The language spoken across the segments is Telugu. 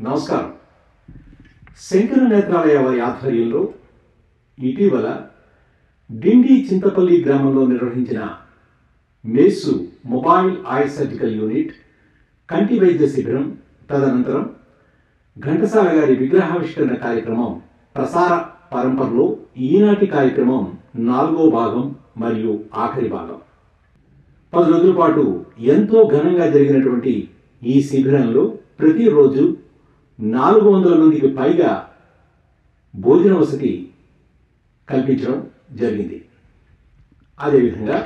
నమస్కారం. శంకర నేత్రాలయ వారి ఆధ్వర్యంలో ఇటీవల డిండి చింతపల్లి గ్రామంలో నిర్వహించిన మేసు మొబైల్ ఐ సర్జికల్ యూనిట్ కంటి వైద్య శిబిరం, తదనంతరం ఘంటసాల గారి విగ్రహావిష్కరణ కార్యక్రమం ప్రసార పరంపరలో ఈనాటి కార్యక్రమం 4వ భాగం మరియు ఆఖరి భాగం. 10 రోజుల పాటు ఎంతో ఘనంగా జరిగినటువంటి ఈ శిబిరంలో ప్రతిరోజు 400 మందికి పైగా భోజన వసతి కల్పించడం జరిగింది. అదేవిధంగా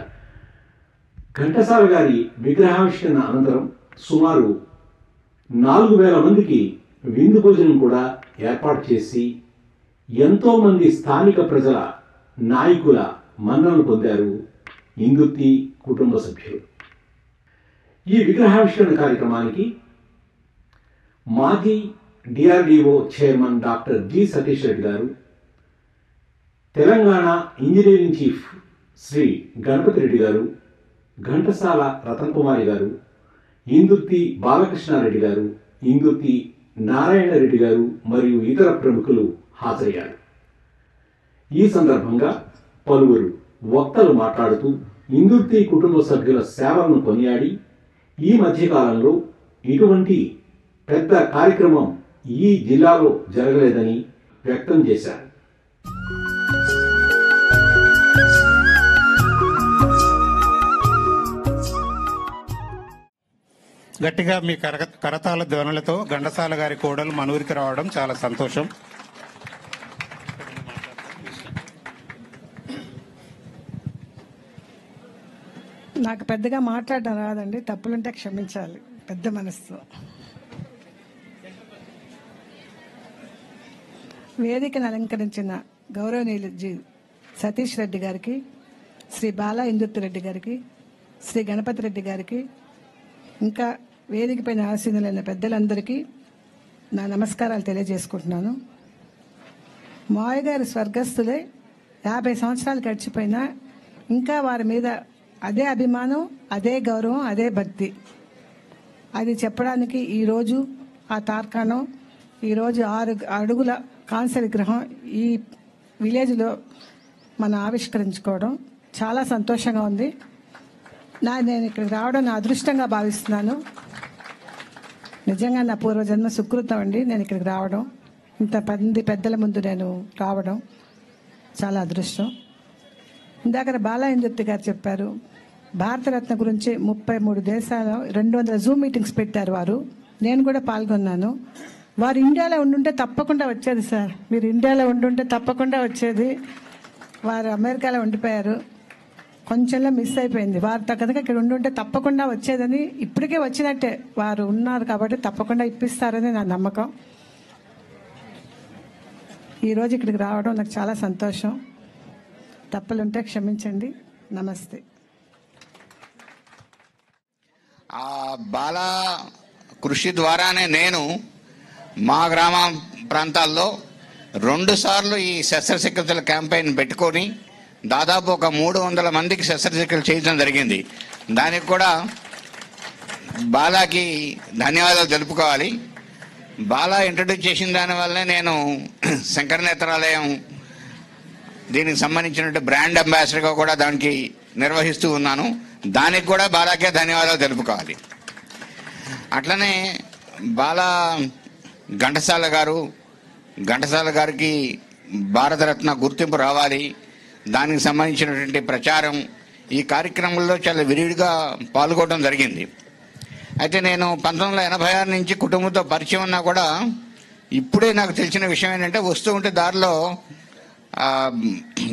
ఘంటసాల గారి విగ్రహావిష్కరణ అనంతరం సుమారు 4000 మందికి విందు భోజనం కూడా ఏర్పాటు చేసి ఎంతోమంది స్థానిక ప్రజల నాయకుల మన్ననలు పొందారు ఇందుర్తి కుటుంబ సభ్యులు. ఈ విగ్రహావిష్కరణ కార్యక్రమానికి మాజీ DRDO chairman doctor G Satish Reddy గారు, తెలంగాణ ఇంజనీరింగ్ చీఫ్ శ్రీ గణపతి రెడ్డి గారు, ఘంటసాల రతన్ కుమారి గారు, ఇందుర్తి బాలకృష్ణారెడ్డి గారు, ఇందుర్తి నారాయణ రెడ్డి గారు మరియు ఇతర ప్రముఖులు హాజరయ్యారు. ఈ సందర్భంగా పలువురు వక్తలు మాట్లాడుతూ ఇందుర్తి కుటుంబ సభ్యుల సేవలను కొనియాడి ఈ మధ్యకాలంలో ఇటువంటి పెద్ద కార్యక్రమం ఈ జిల్లాలో జరగలేదని వ్యక్తం చేశారు. గట్టిగా మీ కరతాళ ధ్వనులతో ఘంటసాల గారి కోడలు మనూరికి రావడం చాలా సంతోషం. నాకు పెద్దగా మాట్లాడడం రాదండి, తప్పులుంటే క్షమించాలి పెద్ద మనసుతో. వేదికను అలంకరించిన గౌరవనీయులు జి సతీష్ రెడ్డి గారికి, శ్రీ బాలా ఇందుర్తి రెడ్డి గారికి, శ్రీ గణపతి రెడ్డి గారికి, ఇంకా వేదికపైన ఆసీనులైన పెద్దలందరికీ నా నమస్కారాలు తెలియజేసుకుంటున్నాను. మావయ్య గారు స్వర్గస్థులే 50 సంవత్సరాలు గడిచిపోయినా ఇంకా వారి మీద అదే అభిమానం, అదే గౌరవం, అదే భక్తి. అది చెప్పడానికి ఈరోజు ఆ తార్కాణం, ఈరోజు 6 అడుగుల కాంస్య విగ్రహం ఈ విలేజ్లో మనం ఆవిష్కరించుకోవడం చాలా సంతోషంగా ఉంది. నేను ఇక్కడికి రావడం నా అదృష్టంగా భావిస్తున్నాను. నిజంగా నా పూర్వజన్మ సుకృతం అండి. నేను ఇక్కడికి రావడం, ఇంత పెద్దల ముందు నేను రావడం చాలా అదృష్టం. ఇందాక బాలా ఇందుర్తి గారు చెప్పారు, భారతరత్న గురించి 33 దేశాల్లో 200 జూమ్ మీటింగ్స్ పెట్టారు వారు. నేను కూడా పాల్గొన్నాను. వారు ఇండియాలో ఉండుంటే తప్పకుండా వచ్చేది సార్. మీరు ఇండియాలో ఉండుంటే తప్పకుండా వచ్చేది. వారు అమెరికాలో ఉండిపోయారు, కొంచెంలో మిస్ అయిపోయింది. వారితో కనుక ఇక్కడ ఉండుంటే తప్పకుండా వచ్చేదని, ఇప్పటికే వచ్చినట్టే. వారు ఉన్నారు కాబట్టి తప్పకుండా ఇప్పిస్తారని నా నమ్మకం. ఈరోజు ఇక్కడికి రావడం నాకు చాలా సంతోషం. తప్పులుంటే క్షమించండి. నమస్తే. ఆ బాల కృషి ద్వారానే నేను మా గ్రామ ప్రాంతాల్లో 2 సార్లు ఈ శస్త్రచికిత్సల క్యాంపెయిన్ పెట్టుకొని దాదాపు ఒక 300 మందికి శస్త్రచికిత్సలు చేయడం జరిగింది. దానికి కూడా బాలాకి ధన్యవాదాలు తెలుపుకోవాలి. బాలా ఇంట్రడ్యూస్ చేసిన దానివల్లనే నేను శంకర నేత్రాలయం దీనికి సంబంధించిన బ్రాండ్ అంబాసిడర్గా కూడా దానికి నిర్వహిస్తూ ఉన్నాను. దానికి కూడా బాలాకే ధన్యవాదాలు తెలుపుకోవాలి. అట్లనే బాలా ఘంటసాల గారికి భారతరత్న గుర్తింపు రావాలి, దానికి సంబంధించినటువంటి ప్రచారం ఈ కార్యక్రమంలో చాలా విరివిగా పాల్గొనడం జరిగింది. అయితే నేను 1986 నుంచి కుటుంబంతో పరిచయం ఉన్నా కూడా ఇప్పుడే నాకు తెలిసిన విషయం ఏంటంటే, వస్తూ ఉంటే దారిలో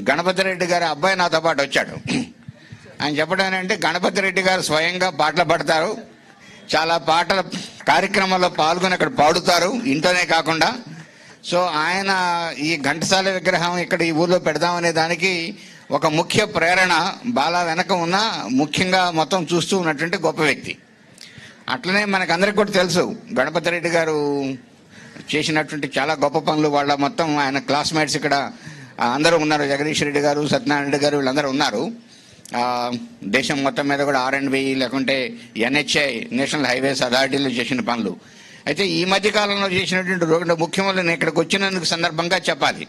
గణపతి రెడ్డి గారి అబ్బాయి నాతో పాటు వచ్చాడు. ఆయన చెప్పడం ఏంటంటే, గణపతి రెడ్డి గారు స్వయంగా పాటలు పాడతారు, చాలా పాటల కార్యక్రమాల్లో పాల్గొని అక్కడ పాడుతారు, ఇంట్లోనే కాకుండా. సో ఆయన ఈ ఘంటసాల విగ్రహం ఇక్కడ ఈ ఊర్లో పెడదామనే దానికి ఒక ముఖ్య ప్రేరణ బాలా వెనక ఉన్న, ముఖ్యంగా మొత్తం చూస్తూ ఉన్నటువంటి గొప్ప వ్యక్తి. అట్లనే మనకందరికి కూడా తెలుసు, గణపతి రెడ్డి గారు చేసినటువంటి చాలా గొప్ప పనులు. వాళ్ళ మొత్తం ఆయన క్లాస్మేట్స్ ఇక్కడ అందరూ ఉన్నారు. జగదీష్ రెడ్డి గారు, సత్యనారాయణ రెడ్డి గారు, వీళ్ళందరూ ఉన్నారు. దేశం మొత్తం మీద కూడా R&B లేకుంటే NHI నేషనల్ హైవేస్ అథారిటీలో చేసిన పనులు. అయితే ఈ మధ్య కాలంలో చేసినటువంటి 2 ముఖ్యమైన నేను ఇక్కడికి వచ్చినందుకు సందర్భంగా చెప్పాలి.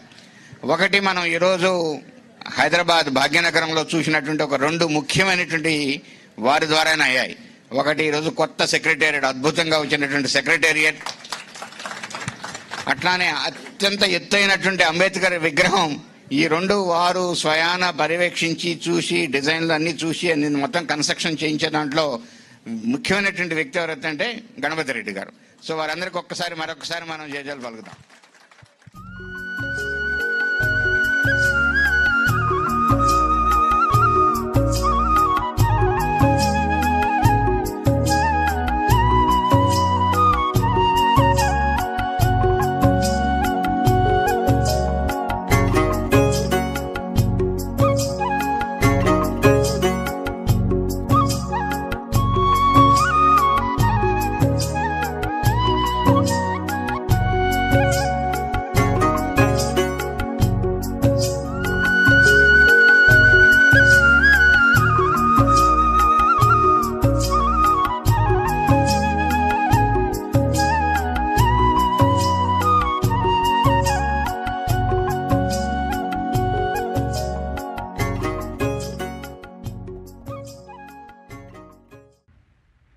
ఒకటి, మనం ఈరోజు హైదరాబాద్ భాగ్యనగరంలో చూసినటువంటి ఒక 2 ముఖ్యమైనటువంటి వారి ద్వారానే అయ్యాయి. ఒకటి, ఈరోజు కొత్త సెక్రటేరియట్, అద్భుతంగా వచ్చినటువంటి సెక్రటేరియట్. అట్లానే అత్యంత ఎత్తైనటువంటి అంబేద్కర్ విగ్రహం. ఈ 2 వారు స్వయాన పర్యవేక్షించి చూసి డిజైన్లు అన్నీ చూసి అన్ని మొత్తం కన్స్ట్రక్షన్ చేయించే దాంట్లో ముఖ్యమైనటువంటి వ్యక్తి ఎవరైతే అంటే గణపతి రెడ్డి గారు. సో వారందరికీ మరొకసారి మనం జయజాలు పలుకుతాం.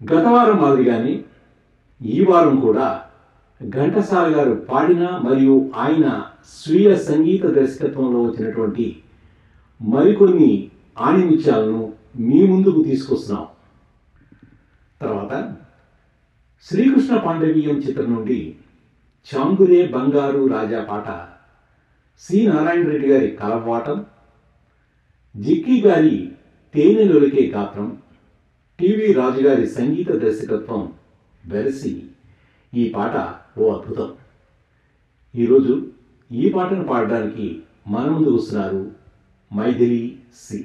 గత వారం మాదిరిగానే ఈ వారం కూడా ఘంటసాల గారు పాడిన మరియు ఆయన స్వీయ సంగీత దర్శకత్వంలో వచ్చినటువంటి మరికొన్ని ఆణిముత్యాలను మీ ముందుకు తీసుకొస్తున్నాం. తర్వాత శ్రీకృష్ణ పాండవీయం చిత్రం నుండి చాంగురే బంగారు రాజా పాట సి నారాయణ రెడ్డి గారి కలపాటం, జిక్కి గారి తేనెలొలికే గాత్రం, టీవీ రాజుగారి సంగీత దర్శకత్వం వెరసి ఈ పాట ఓ అద్భుతం. ఈరోజు ఈ పాటను పాడడానికి మన ముందుకు వస్తున్నారు మైథిలి సి.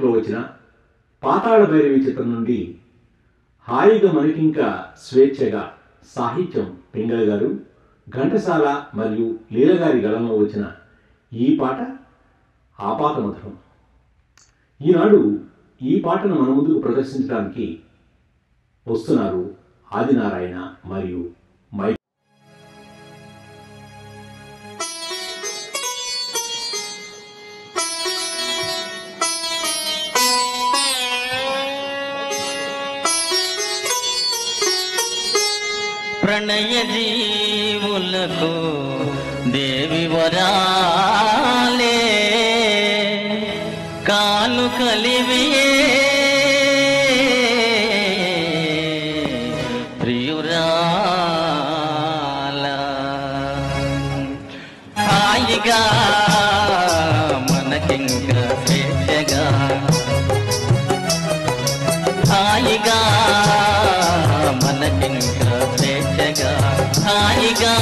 లో వచ్చిన పాతాళ భైరవి చిత్రం నుండి హాయిగా మనకింకా స్వేచ్ఛగా సాహిత్యం పింగళ గారు, ఘంటసాల మరియు లీలగారి గళంలో వచ్చిన ఈ పాట ఆపాతమధురం. ఈనాడు ఈ పాటను మన ముందుకు ప్రదర్శించడానికి వస్తున్నారు ఆదినారాయణ మరియు మై. ప్రణయ జీవులకు దేవి వరాలే కాలు కలివియే ప్రియురాల హాయిగా మనకింక స్వేచ్ఛగా హాయిగా మనకింక స్వేచ్ఛగా హాయిగా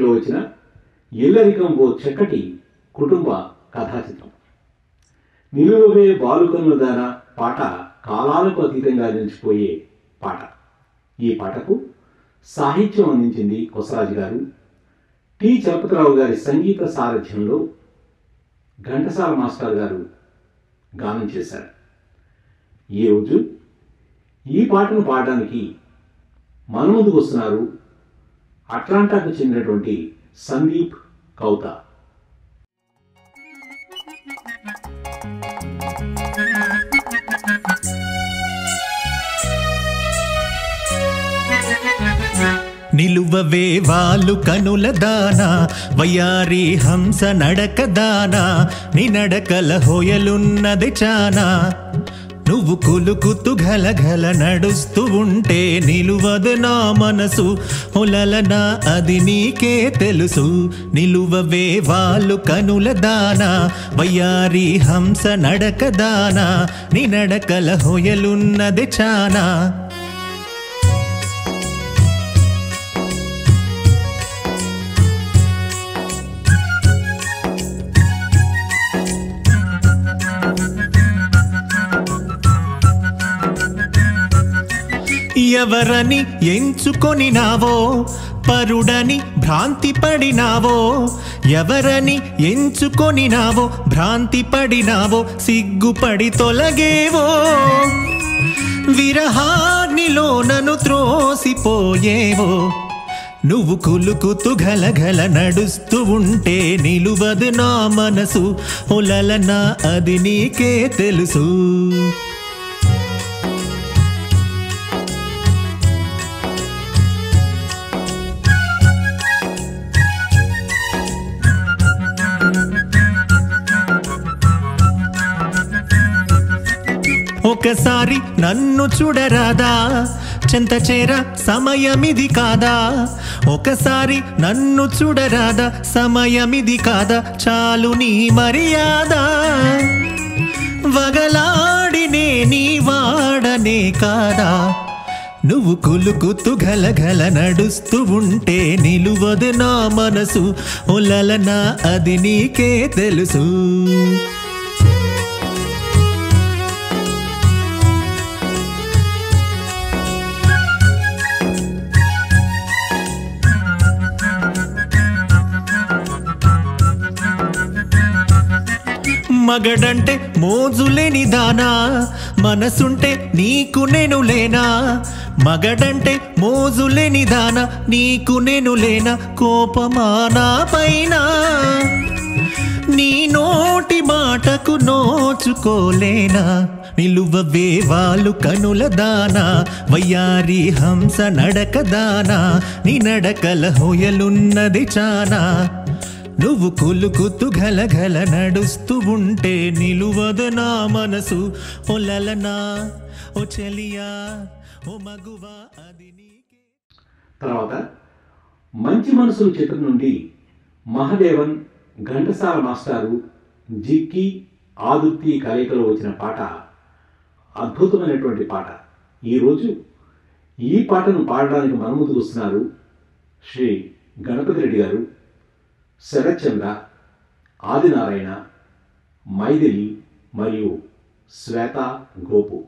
వచ్చిన ఇల్లరికం ఓ చక్కటి కుటుంబ కథాచిత్రం. నిలువవే బాలుకన్నుల దాన పాట కాలాలకు అతీతంగా నిలిచిపోయే పాట. ఈ పాటకు సాహిత్యం అందించింది కొసరాజు గారు. టి చలపతిరావు గారి సంగీత సారథ్యంలో ఘంటసాల మాస్టర్ గారు గానం చేశారు. ఈరోజు ఈ పాటను పాడడానికి మన ముందుకు వస్తున్నారు అట్లాంటాకు చెందినటువంటి సందీప్ కౌతా. నిలువవే వాలు కనుల దానా వయారి హంస నడక దానా నీ నడకల హోయలున్నది చానా నువ్వు కులుకుతూ గలగల నడుస్తూ ఉంటే నిలువదు నా మనసు ఒలలనా అది నీకే తెలుసు నిలువవే వాలు కనుల దానా వయారి హంస నడక దానా నీ నడకల హోయలున్నది చానా ఎవరని ఎంచుకొనినావో పరుడని భ్రాంతి పడినావో ఎవరని ఎంచుకొనినావో భ్రాంతి పడినావో సిగ్గుపడి తొలగేవో విరహానిలో నన్ను త్రోసిపోయేవో నువ్వు కులుకుతూ గలగల నడుస్తూ ఉంటే నిలువదు నా మనసు ఒలలనా అది నీకే తెలుసు ఒక్కసారి నన్ను చూడరాదా, చెంత చేర సమయమిది కాదా, ఒకసారి నన్ను చూడరాదా, సమయమిది కాదా, చాలు నీ మర్యాద. వగలాడినే నీ వాడనే కాదా, నువ్వు కులుకుతూ గలగల నడుస్తూ ఉంటే నిలువదు నా మనసు, ఒలలనా అది నీకే తెలుసు. మగడంటే మోజులేని దానా, మనసుంటే నీకు నేను లేనా, మగడంటే మోజులేని దానా, నీకు నేను లేనా, కోపమా నా పైన, నీ నోటి మాటకు నోచుకోలేనా, నిలువవే వాళ్ళు కనుల దానా, వయ్యారి హంస నడక దానా, నీ నడకల హోయలున్నది చానా, నువ్వు కులుకుతూ గలగల నడుస్తూ ఉంటే నిలువదు నా మనసు, ఒలలనా ఓ చెలియా ఓ మగువా అది నీకే. తర్వాత మంచి మనసుల చిత్రం నుండి మహదేవన్, ఘంటసాల మాస్టారు, జిక్కి, ఆదుర్తి కలయికలో వచ్చిన పాట అద్భుతమైనటువంటి పాట. ఈరోజు ఈ పాటను పాడడానికి మన ముందుకు వస్తున్నారు శ్రీ గణపతి రెడ్డి గారు, శరత్చంద్ర, ఆదినారాయణ, మైథిలి మరియు శ్వేత గోపు.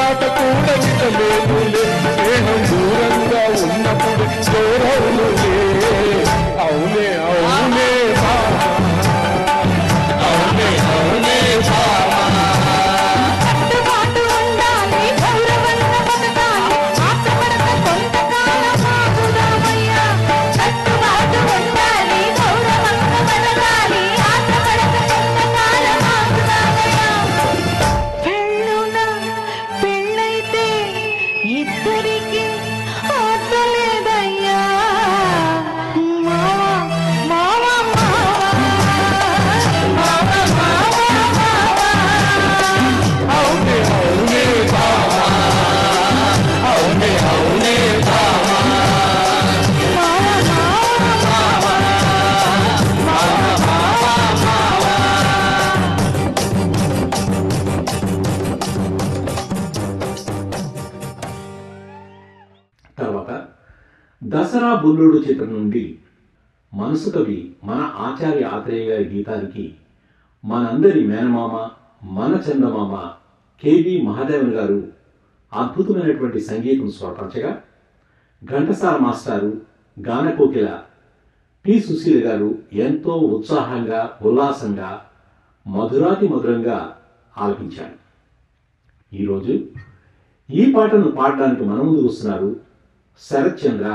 మాట కూడా వినలేదులే స్నేహం దూరంగా ఉన్నప్పుడు గౌరవులే అవునే అవునే బావా అవునే అవునే బావా కట్టుబాటు ఉండాలి గౌరవంగా బతకాలి ఆశపడక కొంతకాలం ఆగుదామయ్యా కట్టుబాటు ఉండాలి గౌరవంగా బతకాలి ఆశపడక కొంతకాలం ఆగుదామయ్యా పెళ్ళున పెళ్ళైతే ఇద్దరికి ఆశలేదయ్యా మావా మావా మావా మావా అవునే అవునే బావా అవునే అవునే బావా తర్వాత దసరా బుల్లుడు చిత్రం నుండి మనసు కవి మన ఆచార్య ఆత్రేయ గారి గీతానికి మనందరి మేనమామ మన చందమామ కేవి మహాదేవన్ గారు అద్భుతమైనటువంటి సంగీతం స్వరపరచగా ఘంటసాల మాస్టారు గానకోకిల పి సుశీల గారు ఎంతో ఉత్సాహంగా ఉల్లాసంగా మధురాతి మధురంగా ఆలపించారు. ఈరోజు ఈ పాటను పాడడానికి మన ముందుకు వస్తున్నారు శరత్ చంద్ర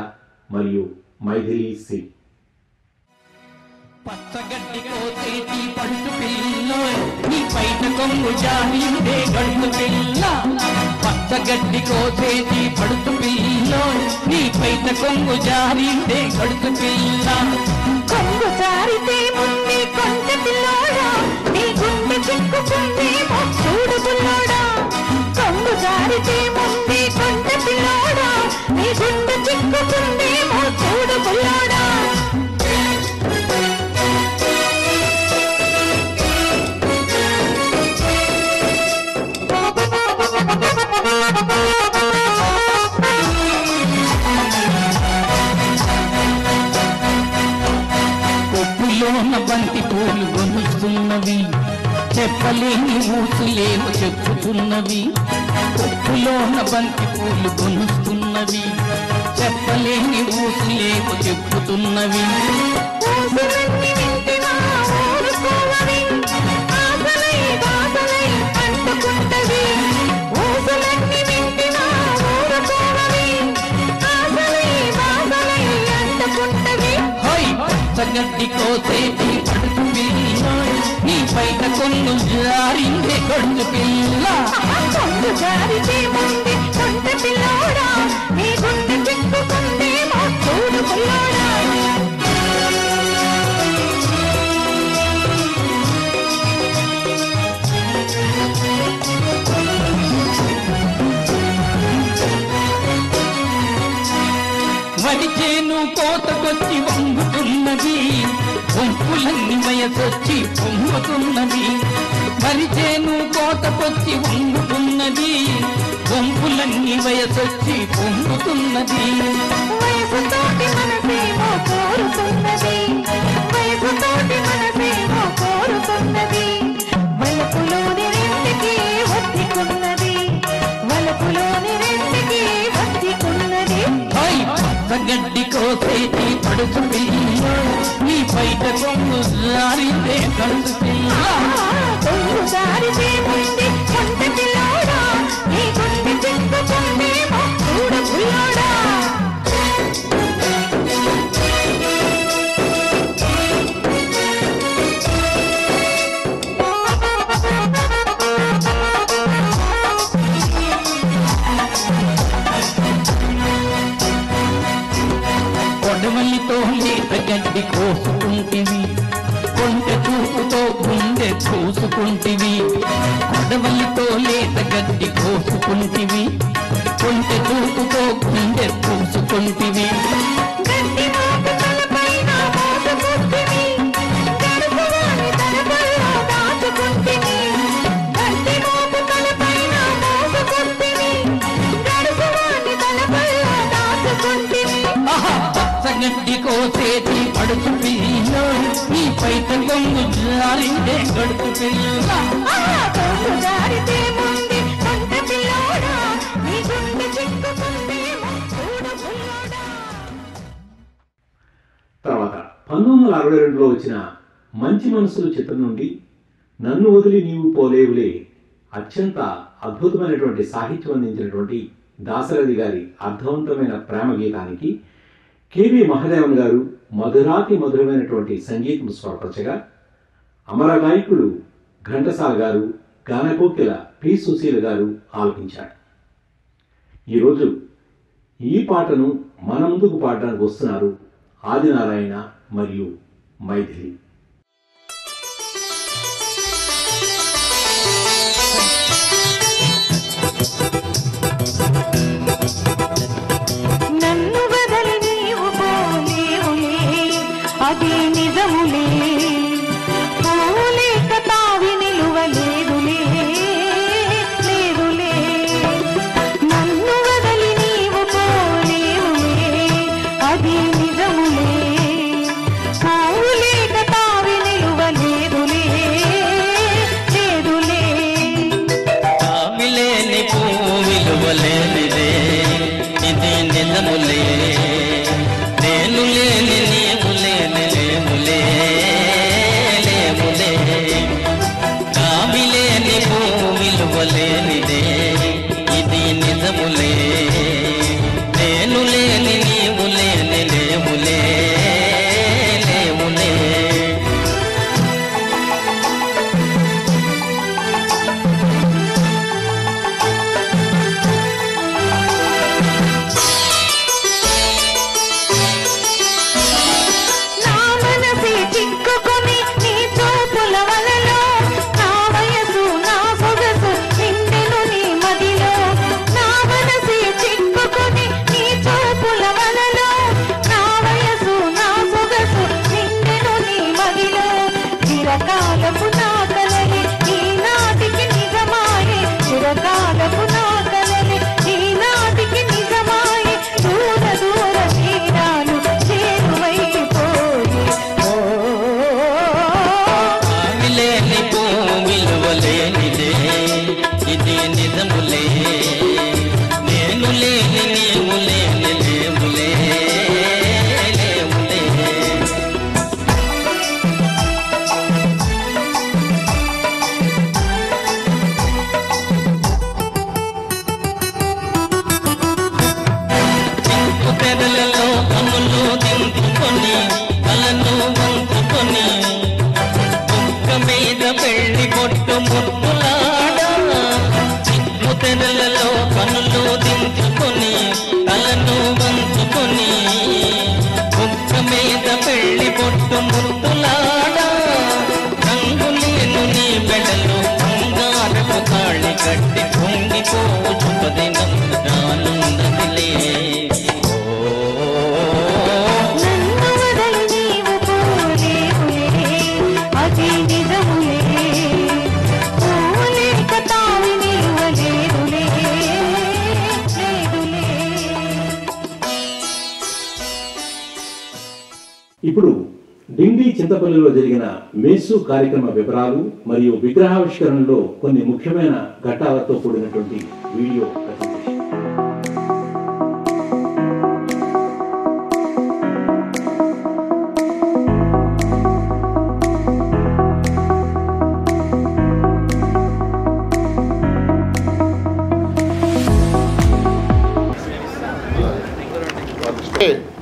మరియు మైథిలి సి. పచ్చగడ్డి కోసేటి పట్టు పిల్ల నీ పైట కొమ్ము జారిందే గడుపు పిల్ల పచ్చగడ్డి కోసేటి పడుతు పిల్ల నీ పైట కొమ్ము జారిందే గడుపు పిల్ల కొంగు జారితే ముందే కొంట పిల్లోడా నీ గుండె చిక్కుకుందేమో చూడు బుల్లోడా కొంగు జారితే ముందే కొంట పిల్లోడా నీ గుండె చిక్కుకుందేమో చూడు బుల్లోడా కొప్పులోన బంతి పూలు గొలుస్తున్నవి చెప్పలేని ఊసులేమో చెప్పుతున్నవి కొప్పులోన బంతి పూలు గొలుస్తున్నవి చెప్పలేని ఊసులేమో చెప్పుతున్నవి ఊసులన్నీ వింటివా ఊరుకోవవి ఆశలై బాధలై అంటుకుంటవి ఊసులన్నీ వింటివా ఊరుకోవవి ఆశలై బాధలై అంటుకుంటవి హై పచ్చగడ్డి కోసేటి పడుతు పిల్ల నీ పైట కొన్ను జారిందే గడుపు పిల్ల కొంగు జారితే ముందే కొంట పిల్లోడా నీ గుండె చిక్కుకుందేమో చూడు బుల్లోడా వడిచేను కోతకొచ్చి వంగుతున్నది వంపులన్నీ వయసొచ్చి పొంగుతున్నది వరిచేను కోతకొచ్చి వంగుతున్నది వంపులన్నీ వయసొచ్చి పొంగుతున్నది వయసుతోటి మనసేమో కోరుతున్నది వయసుతోటి మనసేమో కోరుతున్నది వలపులోని రెండుకి ఒత్తికున్నది వలపులోని రెండుకి ఒత్తికున్నది హై పచ్చగడ్డి కోసేటి పడుచు పిల్ల నీ పైట కొమ్ము జారిందే గడుచు పిల్ల కొంగు జారితే ముందే కొంట పిల్లోడా నీ గుండె చిక్కుకుందేమో చూడు బుల్లోడా కొడవలితో లేత గడ్డి కోసుకుంటివి కొంటె చూపుతో గుండె చూసుకుంటివి కొడవలితో లేత గడ్డి కోసుకుంటివి కొంటె చూపుతో గుండె చూసుకుంటివి గడ్డి మాకు తలపైన మోసుకుంటివి గడుపువాని తలపైన దాచుకుంటివి గడ్డి మాకు తలపైన మోసుకుంటివి గడుపువాని తలపైన దాచుకుంటివి పచ్చగడ్డి కోసేటి పడుచు పిల్ల నీ పైట గొంగు జారిందే గడుపు పిల్ల కొంగు జారితే ముందే కొంట పిల్లోడా 1962లో వచ్చిన మంచి మనసులు చిత్రం నుండి నన్ను వదిలి నీవు పోలేవులే అత్యంత అద్భుతమైనటువంటి సాహిత్యం అందించినటువంటి దాశరథి గారి అర్థవంతమైన ప్రేమ గీతానికి కెవి మహాదేవన్ గారు మధురాతి మధురమైనటువంటి సంగీతం స్వరపరచగా అమర గాయకులు ఘంటసాల గారు గానకోకిల పి సుశీల గారు ఆలపించారు. ఈరోజు ఈ పాటను మన ముందుకు పాడడానికి వస్తున్నారు ఆదినారాయణ మరియు మైథిలి. నన్ను వదలి నీవు పోలేవులే అది నిజములే పోలేక తావి నిలువలేదులే లేదులే నన్ను వదలి నీవు పోలేవులే అది నిజములే పోలేక తావి నిలువలేదులే లేదులే తావిలేని పువ్వు విలువలేనిదే ఇది నిజములే నేను లేని నీవు లేని లేములే లేములే తావిలేని పువ్వు విలువలేనిదే ఇది నిజములే నేను లేని నీవు లేని లేములే లేములే నా మనసే చిక్కుకొని నీ చూపుల వలలో నా వయసు నా సొగసు నిండెను నీ మదిలో నా మనసే చిక్కుకొని నీ చూపుల వలలో నా వయసు నా సొగసు నిండెను నీ మదిలో చిరకాలపు నా కలలి ఈనాటికి నిజమాయే చిరకాలపు నా కలలి ఈనాటికి నిజమాయే దూర దూర తీరాలు చేరువైపోయి తావిలేని పువ్వు విలువలేనిదే ఇది నిజములే నేను లేని నీవు లేని లేములే లేములే చిక్కు తెరలలో కన్నులు దించుకొని కళ్ళను వంచుకొని బుక్క మీద పెళ్లి కొట్టు ముట్టులాడా చిక్కు తెరలలో కన్నులు దించుకొని కళ్ళను వంచుకొని బుక్క మీద పెళ్లి కొట్టు ముట్టులాడా రంగులేను నీ బెడలు బంగారపు తాళి కట్టి పొంగిపోవు శుభదినం రానున్నదిలే నన్ను వదలి నీవు పోలేవులే అది నిజములే పోలేక తావి నిలువలేదులే లేదులే ఇప్పుడు డిండి చింతపల్లిలో జరిగిన మేసు కార్యక్రమ వివరాలు మరియు విగ్రహావిష్కరణలో కొన్ని ముఖ్యమైన ఘట్టాలతో కూడినటువంటి వీడియో ప్రజెంటేషన్.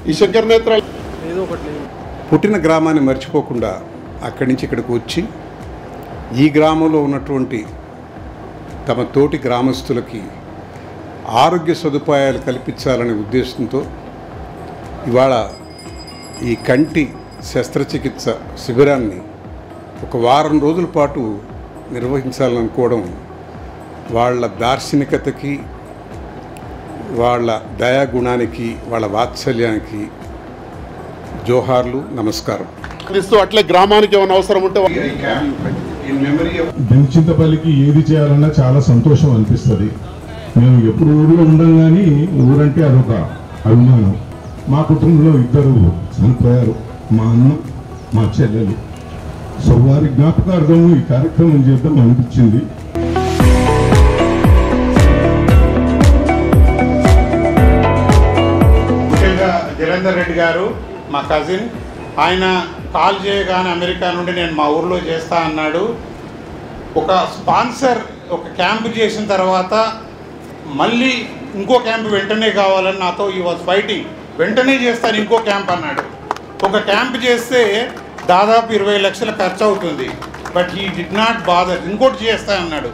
ఈ శంకర్ నేత్రాలు పుట్టిన గ్రామాన్ని మర్చిపోకుండా అక్కడి నుంచి ఇక్కడికి వచ్చి ఈ గ్రామంలో ఉన్నటువంటి తమ తోటి గ్రామస్తులకి ఆరోగ్య సదుపాయాలు కల్పించాలనే ఉద్దేశంతో ఇవాళ ఈ కంటి శస్త్రచికిత్స శిబిరాన్ని ఒక వారం రోజుల పాటు నిర్వహించాలనుకోవడం వాళ్ళ దార్శనికతకి వాళ్ళ దయాగుణానికి వాళ్ళ వాత్సల్యానికి జోహార్లు నమస్కారం. అట్లే గ్రామానికి ఏమైనా అవసరం ఉంటే చింతపల్లికి ఏది చేయాలన్నా చాలా సంతోషం అనిపిస్తుంది. మేము ఎప్పుడు ఊళ్ళో ఉండం కానీ ఊరంటే అదొక అభిమానం. మా కుటుంబంలో ఇద్దరు చనిపోయారు, మా అన్న మా చెల్లెలు. సో వారి జ్ఞాపకార్థం ఈ కార్యక్రమం చేద్దాం అనిపించింది. ముఖ్యంగా జలంధర్ రెడ్డి గారు మా కజిన్, ఆయన కాల్ చేయగానే అమెరికా నుండి నేను మా ఊర్లో చేస్తా అన్నాడు. ఒక స్పాన్సర్ ఒక క్యాంపు చేసిన తర్వాత మళ్ళీ ఇంకో క్యాంపు వెంటనే కావాలని నాతో ఈ వాజ్ ఫైటింగ్. వెంటనే చేస్తాను ఇంకో క్యాంప్ అన్నాడు. ఒక క్యాంప్ చేస్తే దాదాపు 20 లక్షలు ఖర్చు అవుతుంది. But he did not bother, ఇంకోటి చేస్తా అన్నాడు.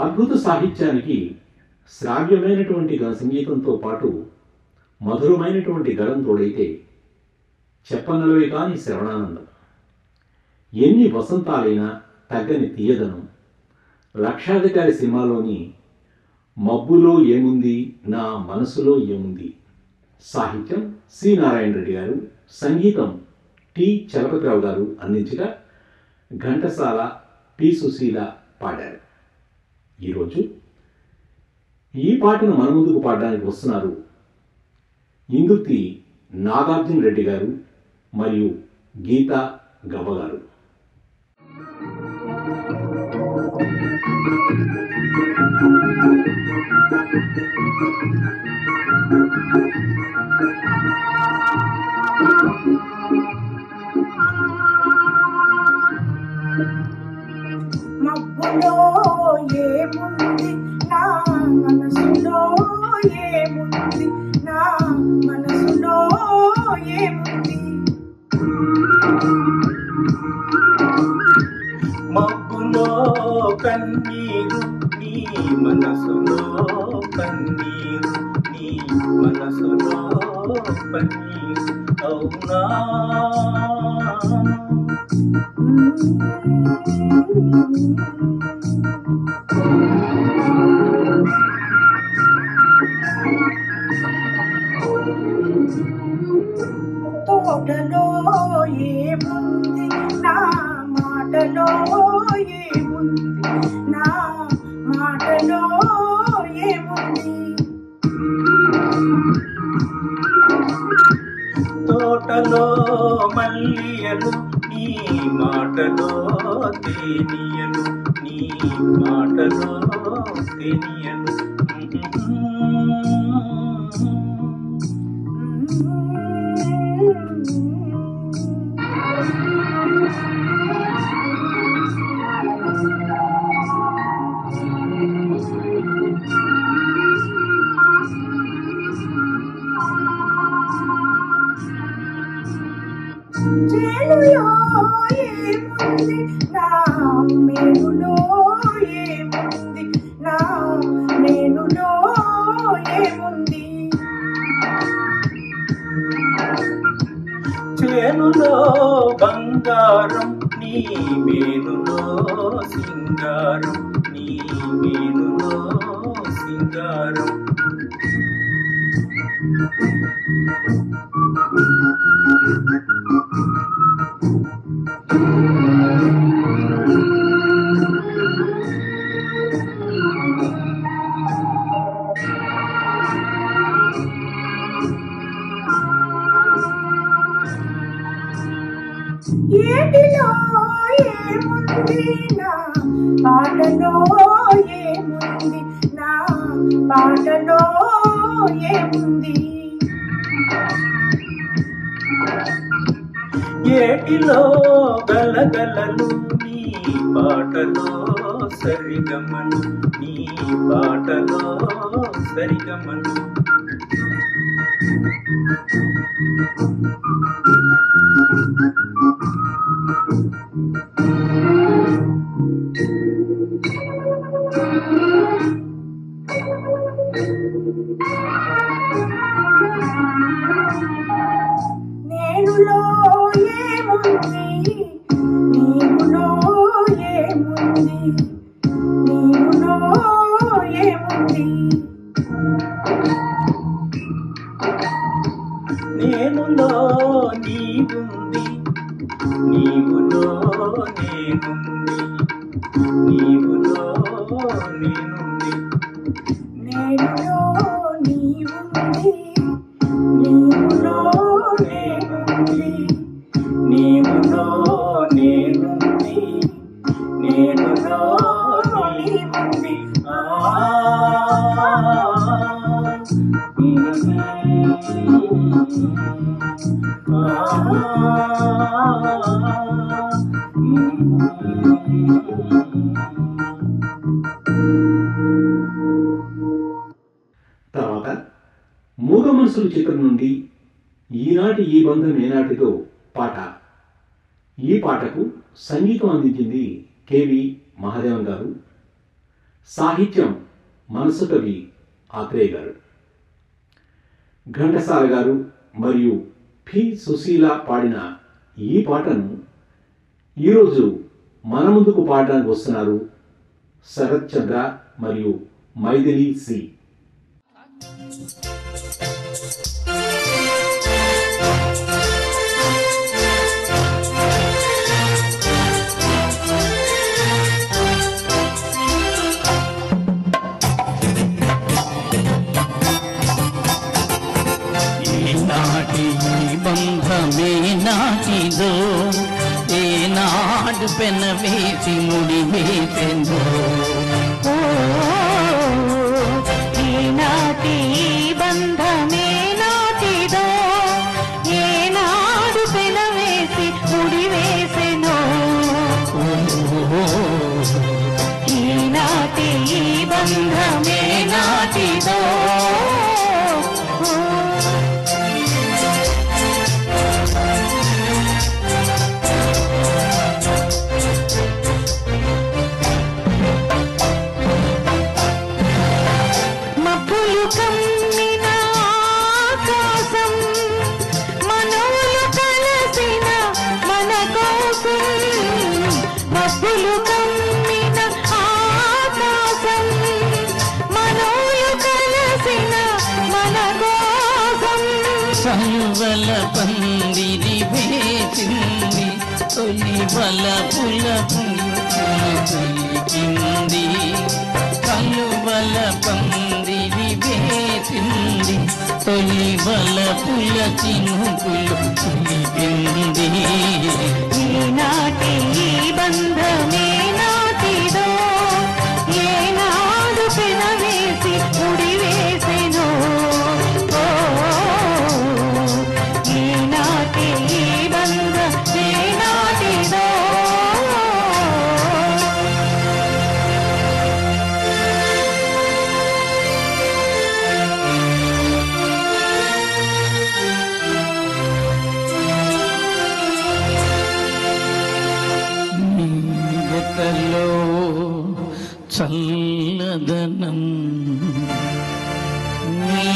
అద్భుత సాహిత్యానికి శ్రావ్యమైనటువంటి సంగీతంతో పాటు మధురమైనటువంటి గళం తోడైతే చెప్పనలవే కాని శ్రవణానందం. ఎన్ని వసంతాలైనా తగ్గని తీయదనం. లక్షాధికారి సినిమాలోని మబ్బులో ఏముంది నా మనసులో ఏముంది. సాహిత్యం సి నారాయణ రెడ్డి గారు, సంగీతం టి చలపతిరావు గారు అందించగా ఘంటసాల పి సుశీల పాడారు. ఈరోజు ఈ పాటను మన ముందుకు పాడడానికి వస్తున్నారు ఇందుర్తి నాగార్జున రెడ్డి గారు మరియు గీతా గవ్వ గారు. మబ్బులో ఏముంది నా మనసులో ఏముంది నా మనసులో ఏముంది. మబ్బులో కన్నీరు నీ మనసులో కన్నీరు నీ మనసులో పన్నీరు అవునా. తోటలో ఏముంది నా మాటలో ఏముంది నా మాటలో ఏముంది. తోటలో మల్లియలు నీ మాటలో తేనియలు నీ మాటలో తేనియలు. చేనులో ఏముంది నా మేనులో ఏముంది నా మేనులో ఏముంది. చేనులో బంగారం నీ మేనులో సింగారం నీ మేనులో సింగారం. ఏటిలో ఏముంది నా పాటలో ఏముంది నా పాటలో ఏముంది. ఏటిలో గలగలలు నీ పాటలో సరిగమలు నీ పాటలో సరిగమలు. నేనులో ఏముంది నీవులో ఏముంది నీవులో ఏముంది నేనులో నీవుంది నీవులో నేనుంది నీవులో నేనుంది నేనులో నీవుంది నీవులో నేనుంది నీవులో నేనుంది నేనులో నీవుంది తర్వాత మూగ మనసులు చిత్రం నుండి ఈనాటి ఈ బంధం ఏనాటితో పాట. ఈ పాటకు సంగీతం అందించింది కెవి మహాదేవన్ గారు, సాహిత్యం మనసు కవి ఆత్రేయ గారు. ఘంటసాల గారు మరియు పి సుశీల పాడిన ఈ పాటను ఈరోజు మన ముందుకు పాడడానికి వస్తున్నారు శరత్ చంద్ర మరియు మైథిలి సి. ఈనాటి ఈ బంధమే నాటిదో ఏనాడు పెన వేసి ముడి వేసెందో ఈనాటి ఈ బంధమే నాటిదో ఏనాడు పెనవేసి ముడి వేసెనో ఈనాటి ఈ బంధమే నాటిదో కలువల పందిరి వేసింది తొలి బల పుల పులికింది కలువల పందిరి వేసింది తొలి బల పుల చినుకులు పులికింది ఈనాటి ఈ బంధమే నాటిదో ఏనాడు పెనవేసి ముడి వేసెనో ఈనాటి ఈ బంధమే నాటిదో నీయతలో చల్లదనం నీ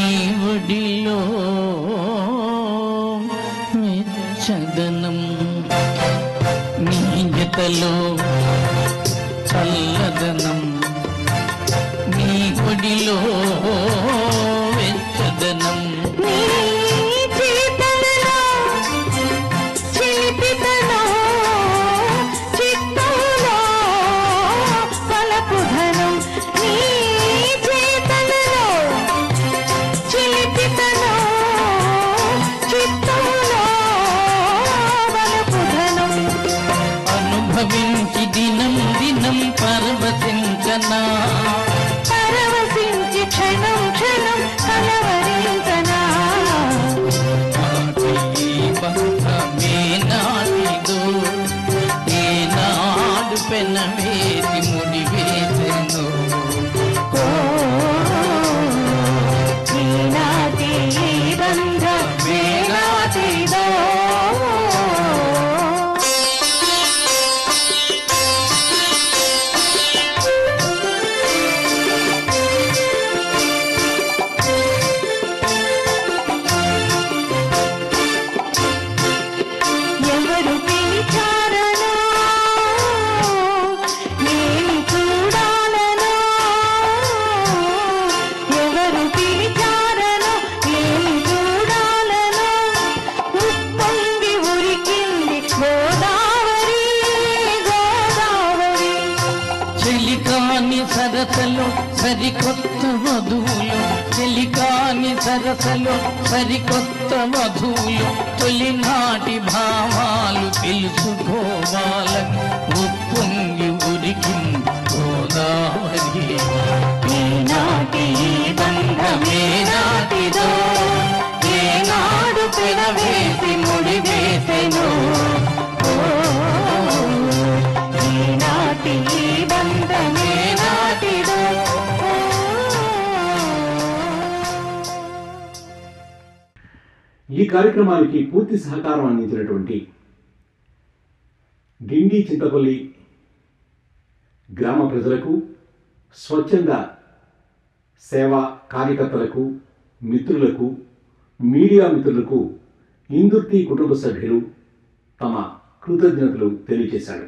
ఒడిలో మెచ్చదనం నీయతలో చల్లదనం నీ ఒడిలో వెచ్చదనం అనుభవించి దినం దినం పరవశించనా పరవశించి క్షణం క్షణం కలవరించనా బంధమే నాటిదో ఏనాడు పెనవేసి ముడి వేసెను ఈనాటి ఈ బంధమే చెలికాని సరసలో సరికొత్త వధువులు చెలికాని సరసలో సరికొత్త వధువులు తొలినాటి భావాలు తెలుసుకోవాలని ఉప్పొంగి ఉరికింది గోదావరి ఈనాటి బంధమే నాటిదో ఏనాడు పెనవేసి ముడివేసెను ఈనాటి బంధమే నాటిదో ఈ కార్యక్రమానికి పూర్తి సహకారం అందించినటువంటి గిండి చింతపల్లి గ్రామ ప్రజలకు, స్వచ్ఛంద సేవా కార్యకర్తలకు, మిత్రులకు, మీడియా మిత్రులకు ఇందుర్తి కుటుంబ సభ్యులు తమ కృతజ్ఞతలు తెలియజేశారు.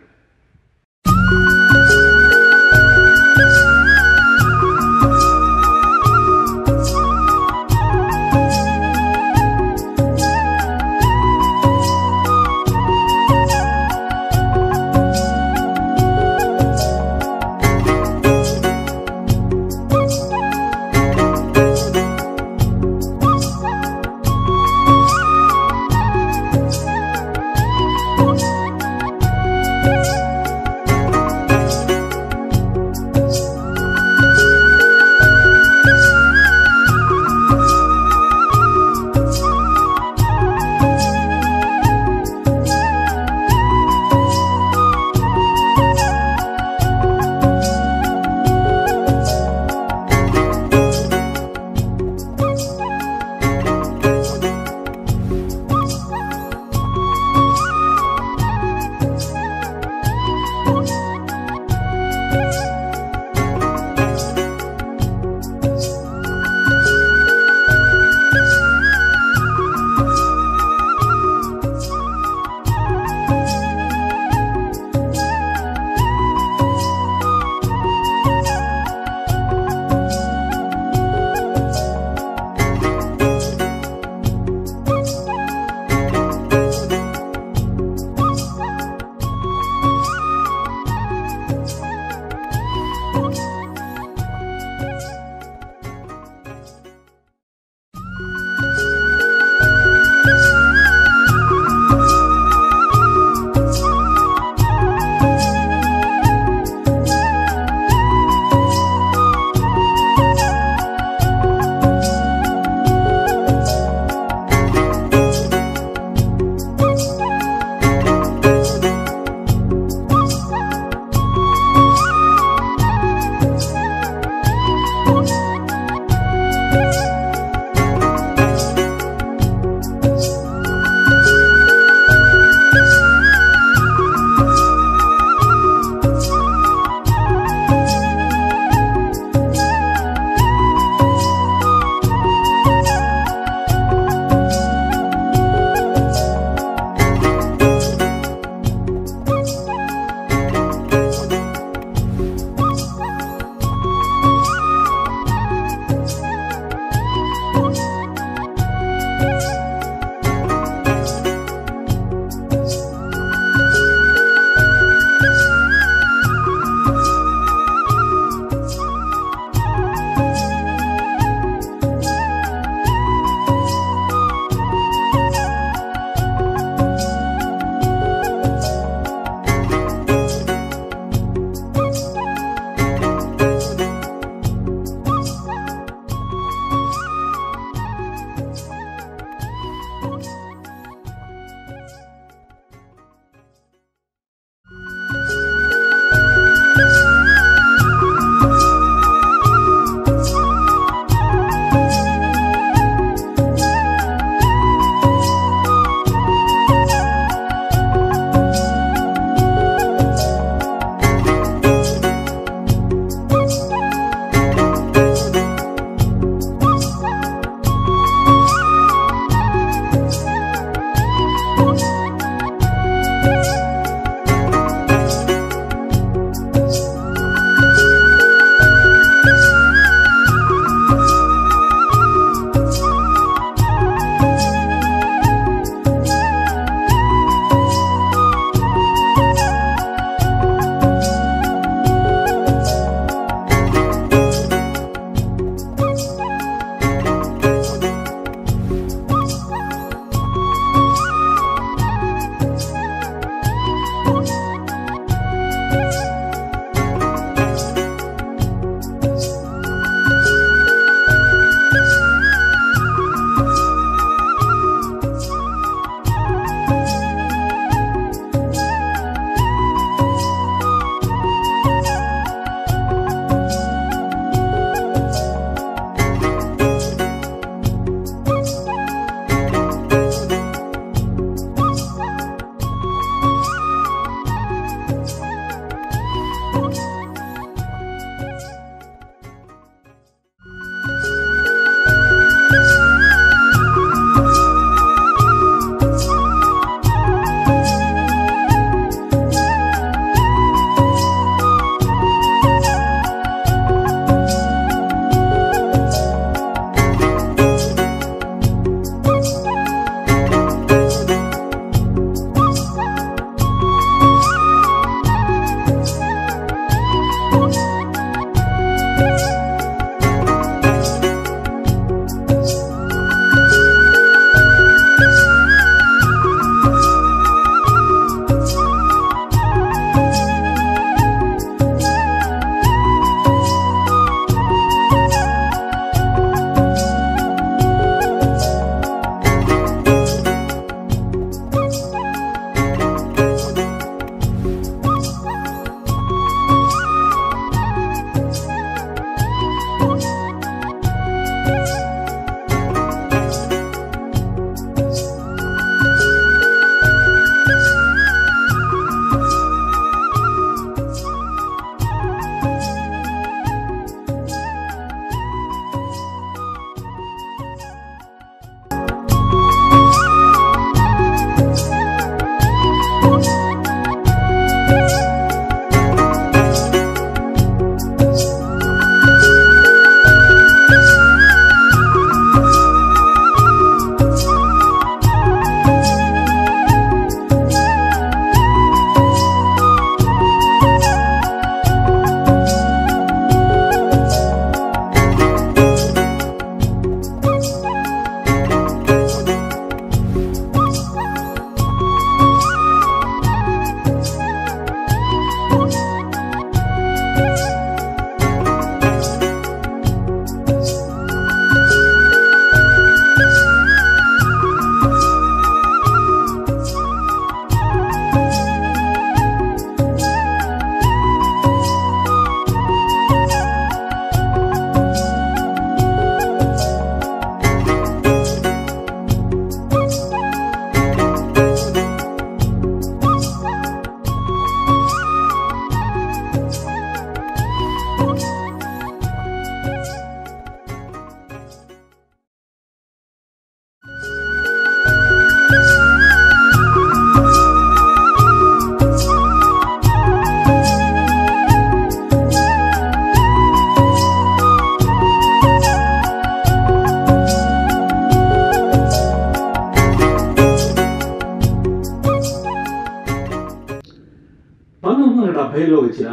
1970లో వచ్చిన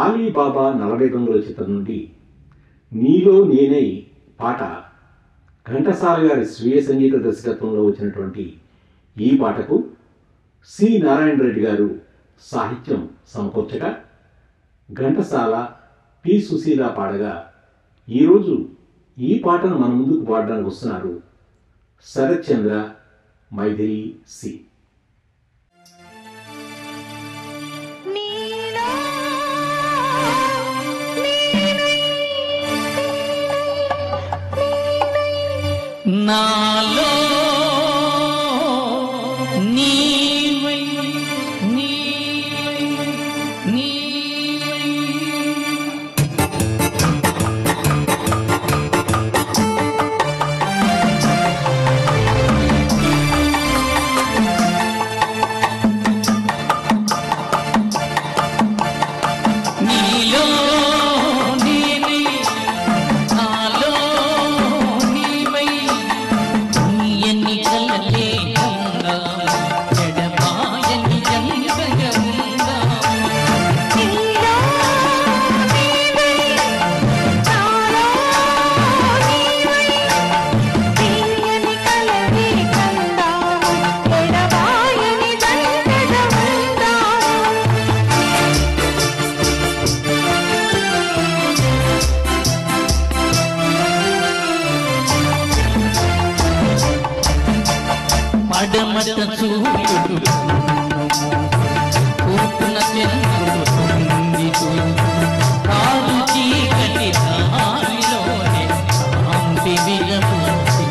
ఆలీబాబా 40 దొంగల చిత్రం నుండి నీలో నేనై పాట ఘంటసాల గారి స్వీయ సంగీత దర్శకత్వంలో వచ్చినటువంటి ఈ పాటకు సి నారాయణ రెడ్డి గారు సాహిత్యం సమకూర్చగా ఘంటసాల పి సుశీల పాడగా ఈరోజు ఈ పాటను మన ముందుకు పాడడానికి వస్తున్నారు శరత్ చంద్ర, మైథిలి సి. నాలో నీవై పడమట సూర్యుడు కూర్చున్న చంద్రుడు కారు చీకటి దారిలోనే కాంతి విలపుచి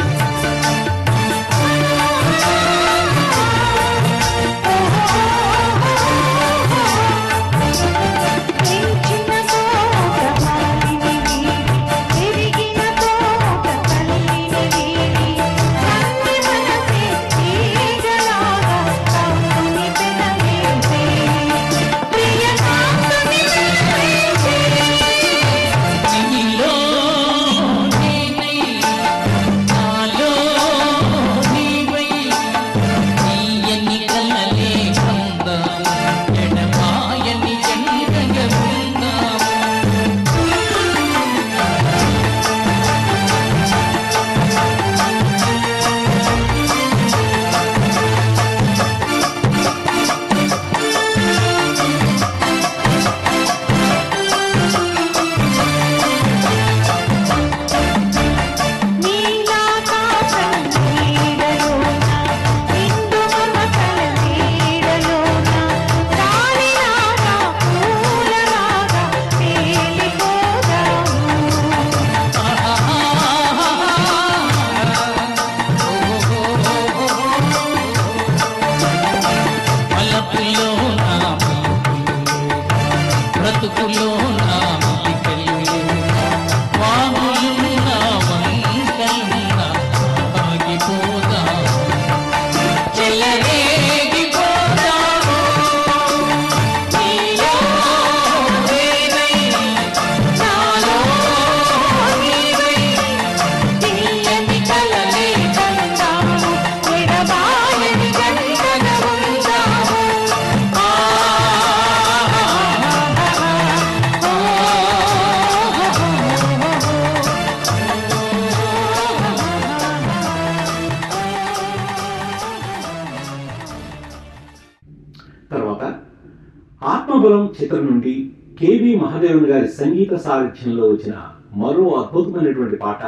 ఆత్మబలం చిత్రం నుండి కెవి మహాదేవన్ గారి సంగీత సారథ్యంలో వచ్చిన మరో అద్భుతమైనటువంటి పాట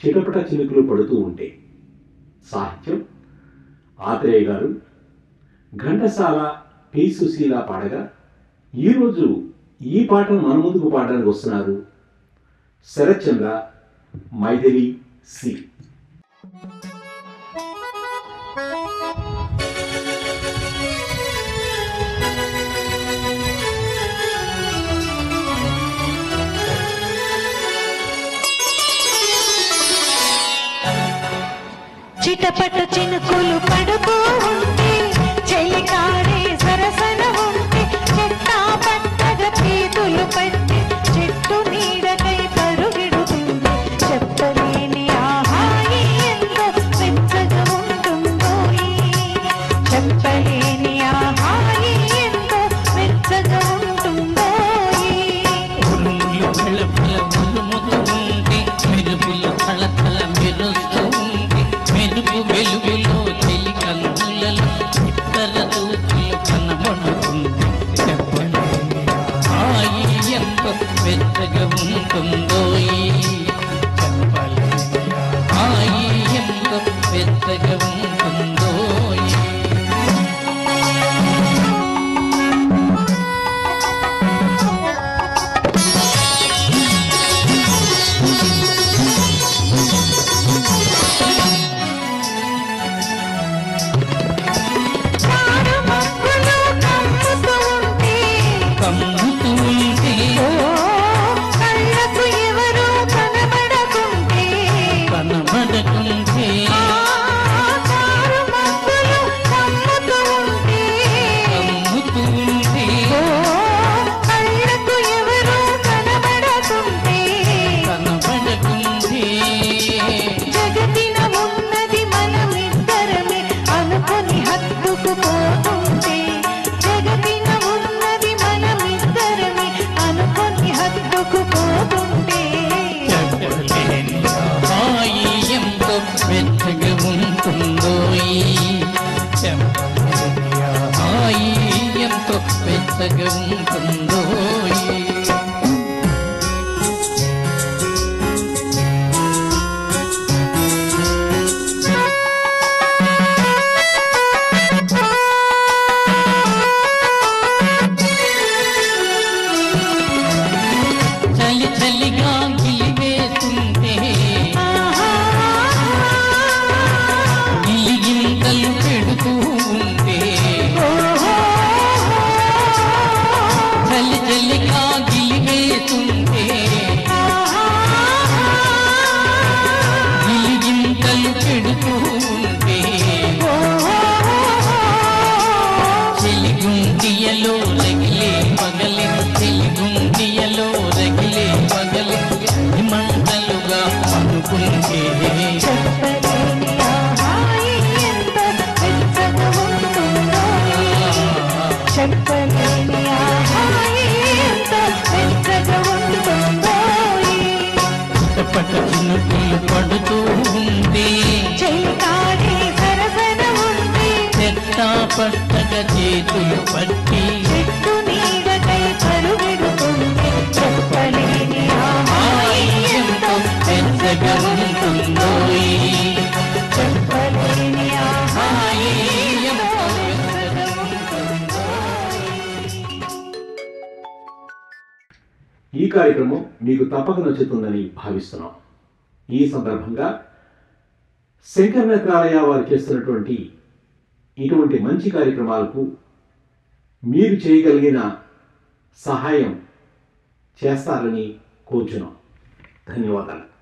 చిటపట చినుకులు పడుతూ ఉంటే. సాహిత్యం ఆత్రేయ గారు, ఘంటసాల పి సుశీల పాడగా ఈరోజు ఈ పాటను మన ముందుకు పాడడానికి వస్తున్నారు శరత్ చంద్ర, మైథిలి సి. చిటపట చినుకులు పడుతూ ఉంటే, చెలికాడే సరసన ఉంటే, చెట్టా పట్టగా చేతులు పట్టి చెట్టు నీడకై పరుగెడుతుంది. చెప్పలేని ఆహాయి ఎంతో వెచ్చగా ఉంటుందో, చెప్పలేని ఆహాయి ఎంతో వెచ్చగా ఉంటుందో. వెచ్చగా ఉంటుందో చెప్పలేని హాయి ఎంత వెచ్చగా ఉంటుందో పడుతూ ఉంది పట్టక చేతులు పట్టి చెట్టు నీడకై పరుగెడుతుంది చెప్పలేని హాయి ఎంతో పెద్దగా ఉంటుందో చెప్పలేని హాయి ఎంతో పెద్దగా ఉంటుందో. ఈ కార్యక్రమం మీకు తప్పక నచ్చుతుందని భావిస్తున్నాం. ఈ సందర్భంగా శంకర నేత్రాలయ వారు చేస్తున్నటువంటి ఇటువంటి మంచి కార్యక్రమాలకు మీరు చేయగలిగిన సహాయం చేస్తారని కోరుచున్నాం. ధన్యవాదాలు.